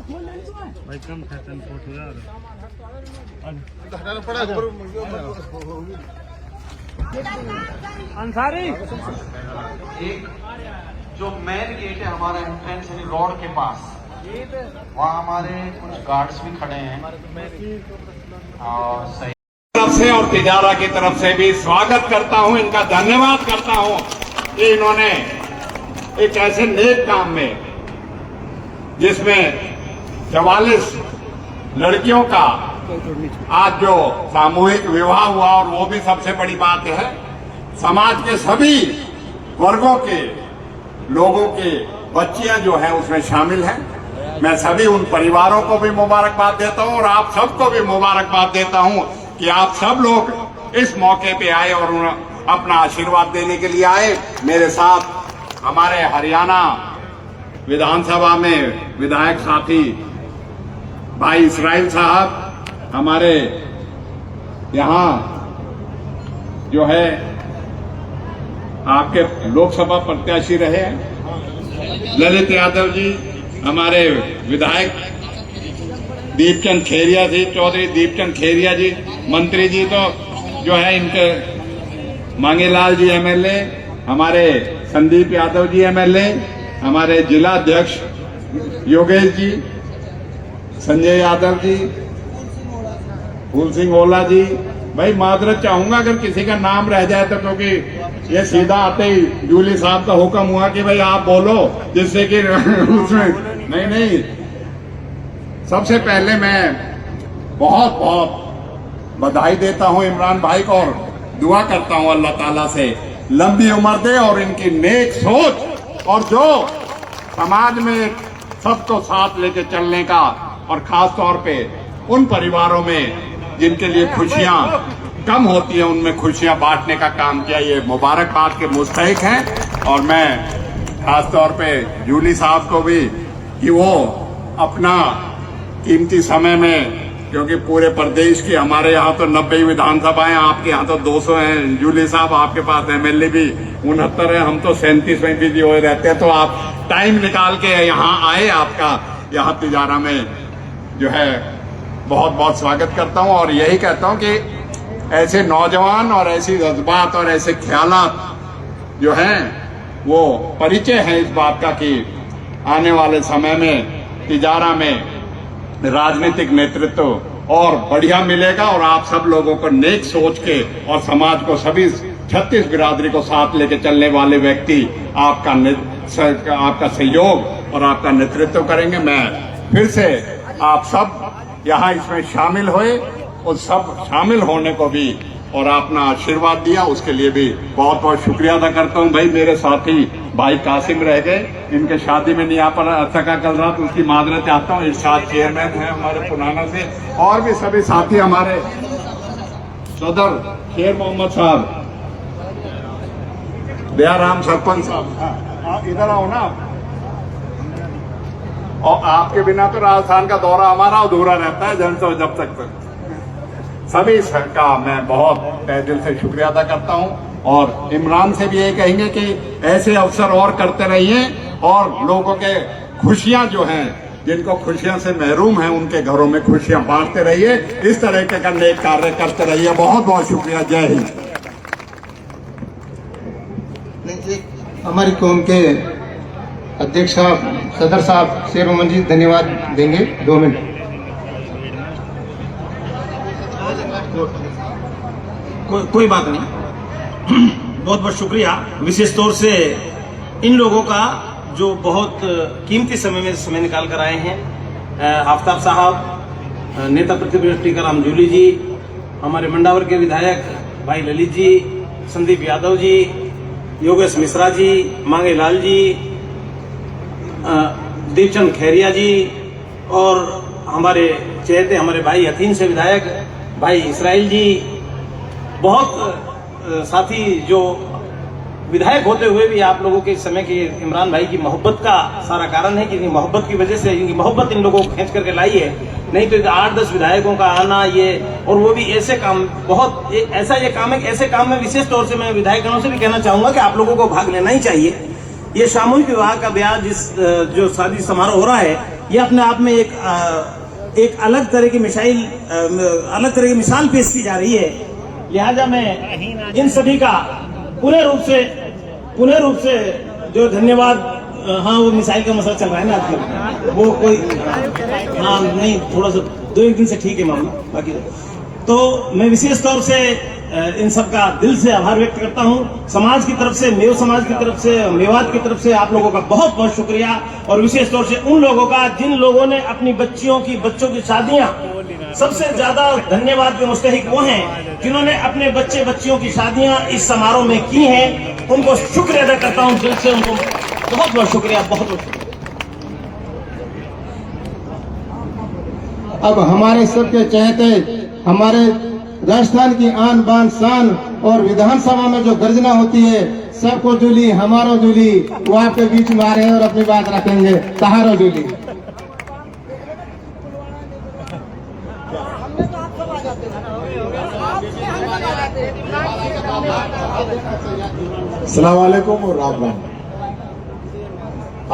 भाई कम खर्चन अंसारी एक जो मेन गेट है हमारा एंट्रेंस रोड के पास, वहाँ हमारे कुछ गार्ड्स भी खड़े हैं और सही तरफ से और तिजारा की तरफ से भी स्वागत करता हूं, इनका धन्यवाद करता हूं कि इन्होंने एक ऐसे नेक काम में जिसमें 44 लड़कियों का आज जो सामूहिक विवाह हुआ, और वो भी सबसे बड़ी बात है समाज के सभी वर्गों के लोगों के बच्चियां जो हैं उसमें शामिल हैं। मैं सभी उन परिवारों को भी मुबारकबाद देता हूं और आप सबको भी मुबारकबाद देता हूं कि आप सब लोग इस मौके पे आए और अपना आशीर्वाद देने के लिए आए। मेरे साथ हमारे हरियाणा विधानसभा में विधायक साथी भाई इसराइल साहब, हमारे यहाँ जो है आपके लोकसभा प्रत्याशी रहे हैं ललित यादव जी, हमारे विधायक दीपचंद खेरिया जी, चौधरी दीपचंद खेरिया जी, मंत्री जी तो जो है इनके मांगेलाल जी एमएलए, हमारे संदीप यादव जी एमएलए, हमारे जिला अध्यक्ष योगेश जी, संजय यादव जी, फूल सिंह ओला जी। भाई माजरत चाहूंगा अगर किसी का नाम रह जाए तो, क्योंकि ये सीधा आते ही जूली साहब का हुक्म हुआ कि भाई आप बोलो, जिससे कि उसमें नहीं। सबसे पहले मैं बहुत बहुत बधाई देता हूं इमरान भाई को और दुआ करता हूं अल्लाह ताला से लंबी उम्र दे और इनकी नेक सोच और जो समाज में सबको साथ लेके चलने का, और खास तौर पे उन परिवारों में जिनके लिए खुशियां कम होती हैं उनमें खुशियां बांटने का काम किया, ये मुबारकबाद के मुस्तहिक हैं। और मैं खास तौर पे जूली साहब को भी कि वो अपना कीमती समय में, क्योंकि पूरे प्रदेश की हमारे यहाँ तो 90 विधानसभाएं, आपके यहाँ तो 200 हैं। जूली साहब आपके पास एमएलए भी 69 है, हम तो 37 में बिजी हुए रहते हैं, तो आप टाइम निकाल के यहाँ आए, आपका यहाँ तिजारा में जो है बहुत बहुत स्वागत करता हूँ। और यही कहता हूँ कि ऐसे नौजवान और ऐसी जज्बात और ऐसे ख्यालात जो हैं वो परिचय है इस बात का कि आने वाले समय में तिजारा में राजनीतिक नेतृत्व और बढ़िया मिलेगा और आप सब लोगों को नेक सोच के और समाज को सभी 36 बिरादरी को साथ लेके चलने वाले व्यक्ति आपका सहयोग और आपका नेतृत्व करेंगे। मैं फिर से आप सब यहाँ इसमें शामिल हुए, उस सब शामिल होने को भी और अपना आशीर्वाद दिया, उसके लिए भी बहुत बहुत शुक्रिया अदा करता हूँ। भाई मेरे साथी भाई कासिम रह गए, इनके शादी में नहीं आ सका कल रात, उसकी माजरत चाहता हूँ। इरशाद चेयरमैन है हमारे पुराना से, और भी सभी साथी हमारे सदर शेर मोहम्मद साहब, दयाराम सरपंच साहब, इधर आओ ना। और आपके बिना तो राजस्थान का दौरा हमारा अधूरा रहता है जब तक सभी का मैं बहुत तहे दिल से शुक्रिया अदा करता हूं। और इमरान से भी ये कहेंगे कि ऐसे अवसर और करते रहिए और लोगों के खुशियां जो हैं, जिनको खुशियां से महरूम हैं, उनके घरों में खुशियां बांटते रहिए। इस तरह के नेक कार्य करते रहिए। बहुत बहुत शुक्रिया। जय हिंद। हमारी कौम के अध्यक्ष साहब, सदर साहब शेर मोहम्मद जी धन्यवाद देंगे। 2 मिनट। कोई बात नहीं, बहुत बहुत शुक्रिया विशेष तौर से इन लोगों का जो बहुत कीमती समय निकाल कर आए हैं। आफ्ताब साहब, नेता प्रतिपक्ष टीकाराम जूली जी, हमारे मंडावर के विधायक भाई ललित जी, संदीप यादव जी, योगेश मिश्रा जी, मांगेलाल जी, दीपचंद खेरिया जी, और हमारे चहेते हमारे भाई हथीन से विधायक भाई इसराइल जी, बहुत साथी जो विधायक होते हुए भी आप लोगों के इस समय की इमरान भाई की मोहब्बत का सारा कारण है कि इनकी मोहब्बत की वजह से, इनकी मोहब्बत इन लोगों को खींच करके लाई है। नहीं तो 8-10 विधायकों का आना, ये और वो भी ऐसे काम, बहुत ऐसा ये काम है कि ऐसे काम में विशेष तौर से मैं विधायकगणों से भी कहना चाहूंगा कि आप लोगों को भाग लेना ही चाहिए। ये सामूहिक विवाह का ब्याह जो शादी समारोह हो रहा है, ये अपने आप में एक अलग तरह की मिसाल पेश की जा रही है। लिहाजा मैं इन सभी का पूर्ण रूप से जो धन्यवाद। हाँ, वो मिसाइल का मसला चल रहा है ना आजकल, वो कोई हाँ नहीं, थोड़ा सा 2-1 दिन से ठीक है मामला, बाकी तो मैं विशेष तौर से इन सब का दिल से आभार व्यक्त करता हूं। समाज की तरफ से, मेव समाज की तरफ से, मेवात की तरफ से आप लोगों का बहुत बहुत शुक्रिया, और विशेष तौर से उन लोगों का जिन लोगों ने अपनी बच्चों की शादियां, सबसे ज्यादा धन्यवाद के मुस्तहिक वो हैं जिन्होंने अपने बच्चियों की शादियां इस समारोह में की हैं। उनको शुक्रिया अदा करता हूं दिल से, उनको बहुत बहुत शुक्रिया, बहुत बहुत शुक्रिया। अब हमारे सबके चहेते, हमारे राजस्थान की आन बान शान और विधानसभा में जो गर्जना होती है, सबको जूली हमारो जूली, वो आपके बीच में आ रहे हैं और अपनी बात रखेंगे। तहारो जूली। अस्सलाम वालेकुम और राम राम।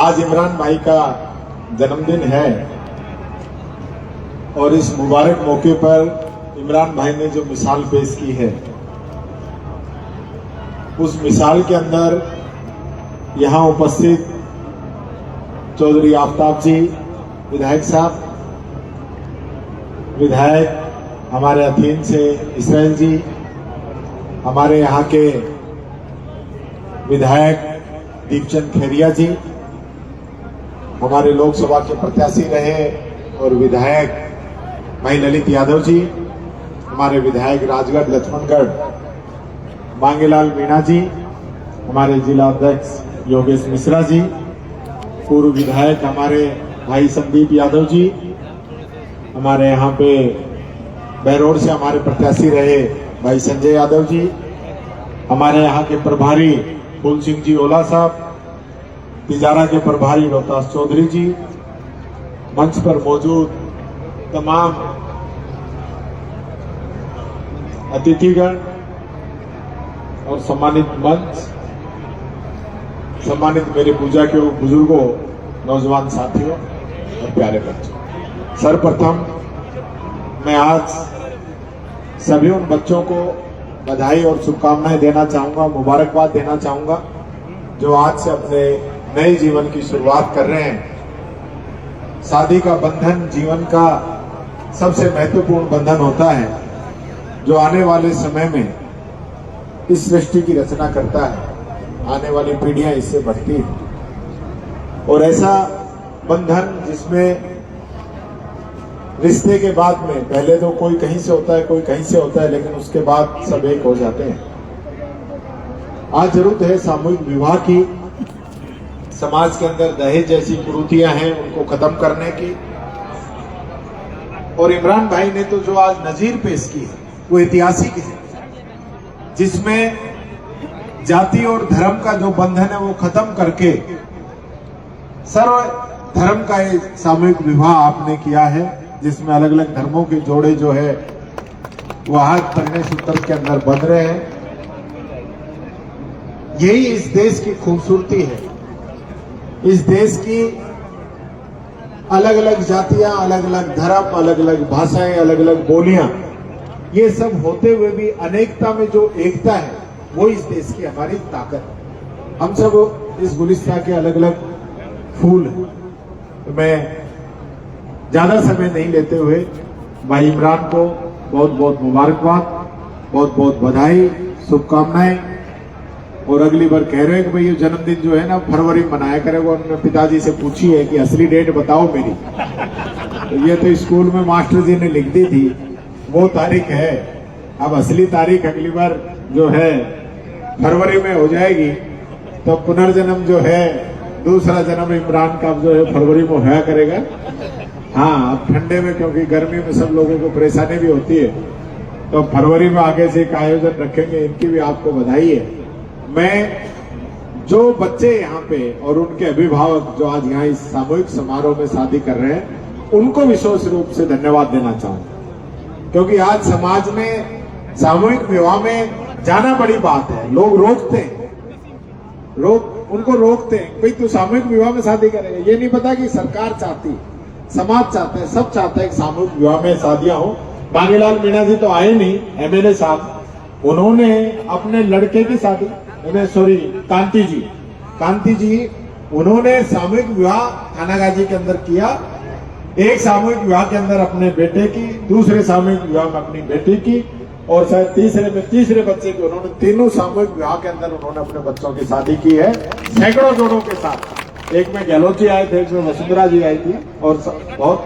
आज इमरान भाई का जन्मदिन है और इस मुबारक मौके पर इमरान भाई ने जो मिसाल पेश की है, उस मिसाल के अंदर यहाँ उपस्थित चौधरी आफ्ताब जी विधायक साहब, विधायक हमारे अथीन से इसराइल जी, हमारे यहाँ के विधायक दीपचंद खेरिया जी, हमारे लोकसभा के प्रत्याशी रहे और विधायक भाई ललित यादव जी, हमारे विधायक राजगढ़ लक्ष्मणगढ़ मांगेलाल मीणा जी, हमारे जिला अध्यक्ष योगेश मिश्रा जी, पूर्व विधायक हमारे भाई संदीप यादव जी, हमारे यहाँ पे बहरोड से हमारे प्रत्याशी रहे भाई संजय यादव जी, हमारे यहाँ के प्रभारी फूल सिंह जी ओला साहब, तिजारा के प्रभारी रोहतास चौधरी जी, मंच पर मौजूद तमाम अतिथिगण और सम्मानित मंच, सम्मानित मेरे पूजा के बुजुर्गों, नौजवान साथियों और प्यारे बच्चों, सर्वप्रथम मैं आज सभी उन बच्चों को बधाई और शुभकामनाएं देना चाहूंगा, मुबारकबाद देना चाहूंगा जो आज से अपने नए जीवन की शुरुआत कर रहे हैं। शादी का बंधन जीवन का सबसे महत्वपूर्ण बंधन होता है जो आने वाले समय में इस सृष्टि की रचना करता है, आने वाली पीढ़ियां इससे बढ़ती हैं। और ऐसा बंधन जिसमें रिश्ते के बाद में पहले तो कोई कहीं से होता है, कोई कहीं से होता है, लेकिन उसके बाद सब एक हो जाते हैं। आज जरूरत है सामूहिक विवाह की, समाज के अंदर दहेज जैसी कुरीतियां हैं उनको खत्म करने की। और इमरान भाई ने तो जो आज नजीर पेश की है वो ऐतिहासिक है, जिसमें जाति और धर्म का जो बंधन है वो खत्म करके सर्व धर्म का एक सामूहिक विवाह आपने किया है, जिसमें अलग अलग धर्मों के जोड़े जो है वो हाथ परिणय सूत्र के अंदर बंध रहे हैं। यही इस देश की खूबसूरती है। इस देश की अलग अलग जातियां, अलग अलग धर्म, अलग अलग भाषाएं, अलग अलग बोलियां, ये सब होते हुए भी अनेकता में जो एकता है वो इस देश की हमारी ताकत है। हम सब इस गुलिस्तान के अलग अलग फूल हैं। तो मैं ज्यादा समय नहीं लेते हुए भाई इमरान को बहुत बहुत मुबारकबाद, बहुत बहुत बधाई, शुभकामनाएं। और अगली बार कह रहे हैं कि भाई ये जन्मदिन जो है ना फरवरी में मनाया करेगा। उन्होंने पिताजी से पूछी है कि असली डेट बताओ मेरी, तो ये तो स्कूल में मास्टर जी ने लिख दी थी, वो तारीख है। अब असली तारीख अगली बार जो है फरवरी में हो जाएगी, तो पुनर्जन्म जो है दूसरा जन्म इमरान का जो है फरवरी में होया करेगा। हाँ, अब ठंडे में क्योंकि गर्मी में सब लोगों को परेशानी भी होती है, तो फरवरी में आगे से एक आयोजन रखेंगे। इनकी भी आपको बधाई है। मैं जो बच्चे यहाँ पे और उनके अभिभावक जो आज यहाँ इस सामूहिक समारोह में शादी कर रहे हैं, उनको विशेष रूप से धन्यवाद देना चाहूंगा, क्योंकि आज समाज में सामूहिक विवाह में जाना बड़ी बात है। लोग रोकते हैं, उनको रोकते हैं, भाई तू सामूहिक विवाह में शादी करेगा। ये नहीं पता कि सरकार चाहती, समाज चाहते हैं, सब चाहते हैं कि सामूहिक विवाह में शादियां हो। बांगीलाल मीणा जी तो आए नहीं, एमएलए साहब, उन्होंने अपने लड़के की शादी, सॉरी कांति जी उन्होंने सामूहिक विवाह थानागाजी के अंदर किया। एक सामूहिक विवाह के अंदर अपने बेटे की, दूसरे सामूहिक विवाह में अपनी बेटी की, और शायद तीसरे बच्चे की। उन्होंने तीनों सामूहिक विवाह के अंदर उन्होंने अपने बच्चों की शादी की है, सैकड़ों जोड़ों के साथ। एक में गहलोत जी आए थे, एक में वसुंधरा जी आई थी, और बहुत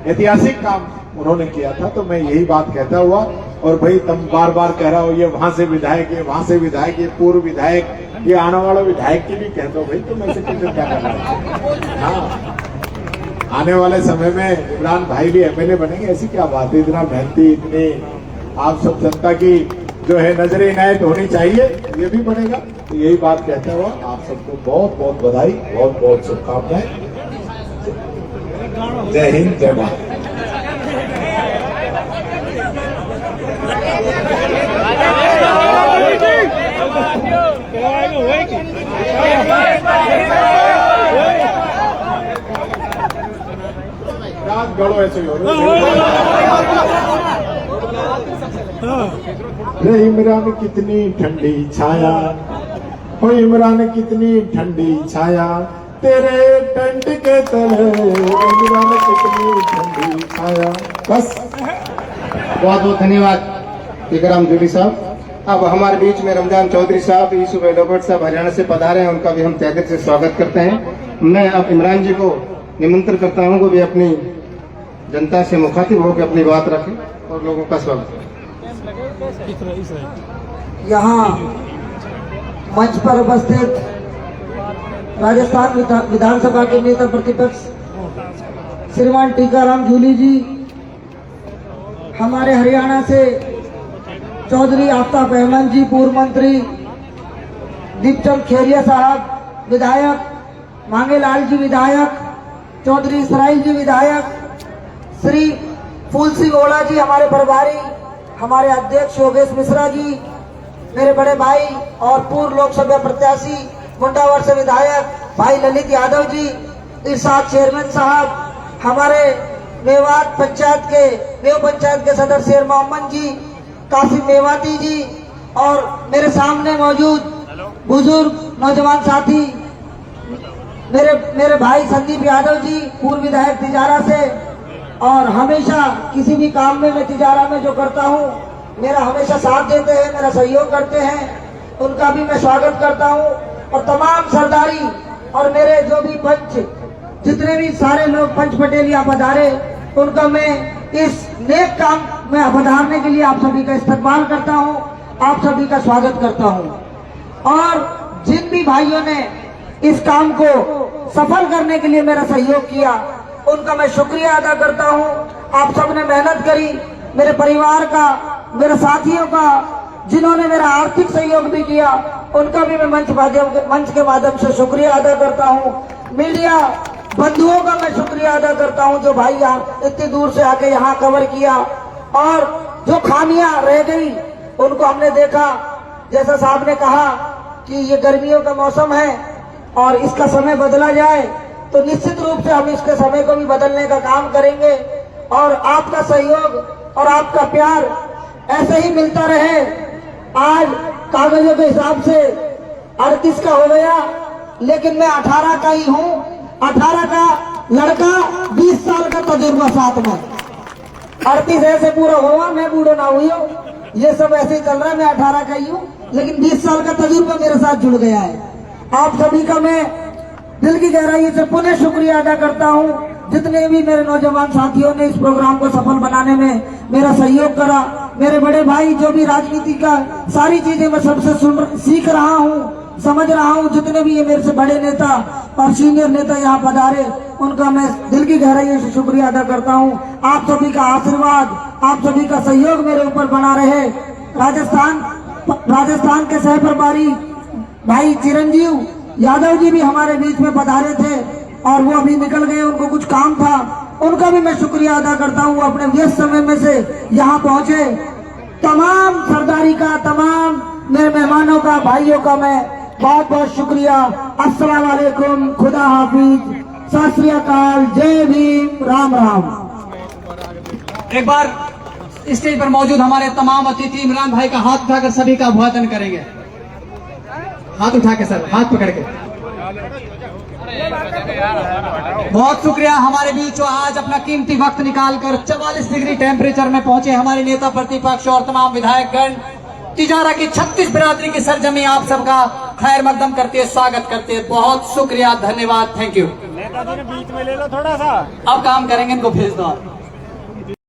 ऐतिहासिक काम उन्होंने किया था। तो मैं यही बात कहता हुआ, और भाई तुम बार बार कह रहा हो ये वहां से विधायक, ये वहां से विधायक, ये पूर्व विधायक, ये आने वाला विधायक की भी कह दो भाई, तुम ऐसे कैसे क्या करना है। हाँ, आने वाले समय में इमरान भाई भी एमएलए बनेंगे, ऐसी क्या बात है। इतना मेहनती, इतनी आप सब जनता की जो है नजर इनायत होनी चाहिए, ये भी बनेगा। तो यही बात कहते हुआ आप सबको बहुत बहुत बधाई, बहुत बहुत शुभकामनाएं। जय हिंद, जय भारत। रात गड़ो ऐसे ही हो रे इमरान कितनी ठंडी छाया, हो इमरान कितनी ठंडी छाया, तेरे टेंट के तले इमरान कितनी ठंडी छाया। बस, बहुत बहुत धन्यवाद इकराम जूली साहब। अब हमारे बीच में रमजान चौधरी साहब, यूसुफ एडोबर्ट साहब हरियाणा से पधारे हैं, उनका भी हम तहे दिल से स्वागत करते हैं। मैं अब इमरान जी को निमंत्रण करता हूं कि वे अपनी जनता से मुखातिब होकर अपनी बात रखें और लोगों का स्वागत करें। यहाँ मंच पर उपस्थित राजस्थान विधानसभा के नेता प्रतिपक्ष श्रीमान टीकाराम जूली जी, हमारे हरियाणा से चौधरी आफ्ताब अहमद जी पूर्व मंत्री, दीपचंद खेरिया साहब विधायक, मांगेलाल जी विधायक, चौधरी इसराइल जी विधायक, श्री फूल सिंह ओला जी हमारे प्रभारी, हमारे अध्यक्ष योगेश मिश्रा जी, मेरे बड़े भाई और पूर्व लोकसभा प्रत्याशी मुंडावर से विधायक भाई ललित यादव जी, इरशाद चेयरमैन साहब, हमारे मेवात पंचायत के सदस्य शेर मोहम्मद जी, कासिम मेवाती जी, और मेरे सामने मौजूद बुजुर्ग नौजवान साथी मेरे भाई संदीप यादव जी, पूर्व विधायक तिजारा से, और हमेशा किसी भी काम में मैं तिजारा में जो करता हूँ मेरा हमेशा साथ देते हैं, मेरा सहयोग करते हैं, उनका भी मैं स्वागत करता हूँ। और तमाम सरदारी और मेरे जो भी पंच, जितने भी सारे लोग पंच पटेल यहाँ पधारे, उनका मैं इस नेक काम में पधारने के लिए आप सभी का इस्तकबाल करता हूँ, आप सभी का स्वागत करता हूँ। और जिन भी भाइयों ने इस काम को सफल करने के लिए मेरा सहयोग किया, उनका मैं शुक्रिया अदा करता हूँ। आप सबने मेहनत करी, मेरे परिवार का, मेरे साथियों का, जिन्होंने मेरा आर्थिक सहयोग भी किया, उनका भी मैं मंच के माध्यम से शुक्रिया अदा करता हूँ। मीडिया बंधुओं का मैं शुक्रिया अदा करता हूँ जो भाई यहाँ इतनी दूर से आके यहाँ कवर किया, और जो खामियां रह गई उनको हमने देखा। जैसा साहब ने कहा कि ये गर्मियों का मौसम है और इसका समय बदला जाए, तो निश्चित रूप से हम इसके समय को भी बदलने का काम करेंगे, और आपका सहयोग और आपका प्यार ऐसे ही मिलता रहे। आज कागजों के हिसाब से 38 का हो गया, लेकिन मैं 18 का ही हूँ। 18 का लड़का, 20 साल का तजुर्बा साथ में। 38 ऐसे पूरा हुआ, मैं बूढ़ो ना हुई हूँ, ये सब ऐसे ही चल रहा है। मैं 18 का ही हूँ, लेकिन 20 साल का तजुर्बा मेरे साथ जुड़ गया है। आप सभी का मैं दिल की गहराई से पुनः शुक्रिया अदा करता हूँ, जितने भी मेरे नौजवान साथियों ने इस प्रोग्राम को सफल बनाने में मेरा सहयोग करा। मेरे बड़े भाई, जो भी राजनीति का सारी चीजें मैं सबसे सीख रहा हूँ, समझ रहा हूँ, जितने भी ये मेरे से बड़े नेता और सीनियर नेता यहाँ पधारे, उनका मैं दिल की गहराई से शुक्रिया अदा करता हूँ। आप सभी का आशीर्वाद, आप सभी का सहयोग मेरे ऊपर बना रहे। राजस्थान के सह प्रभारी भाई चिरंजीव यादव जी भी हमारे बीच में पधारे थे, और वो अभी निकल गए, उनको कुछ काम था, उनका भी मैं शुक्रिया अदा करता हूँ। अपने व्यस्त समय में से यहाँ पहुंचे। तमाम सरदारी का, तमाम मेरे मेहमानों का, भाइयों का मैं बहुत बहुत शुक्रिया। अस्सलाम वालेकुम, खुदा हाफिज, सत श्री अकाल, जय भीम, राम राम। एक बार स्टेज पर मौजूद हमारे तमाम अतिथि इमरान भाई का हाथ उठाकर सभी का अभिवादन करेंगे। हाथ उठा के सर, हाथ पकड़ के। बहुत शुक्रिया हमारे बीच आज अपना कीमती वक्त निकालकर 44 डिग्री टेम्परेचर में पहुंचे हमारे नेता प्रतिपक्ष और तमाम विधायकगण। तिजारा की 36 बिरादरी की सरजमी आप सबका खैर मकदम करते स्वागत करते, बहुत शुक्रिया, धन्यवाद, थैंक यू। नेताजी ने बीच में ले लो थोड़ा सा। अब काम करेंगे, इनको भेज दो आप।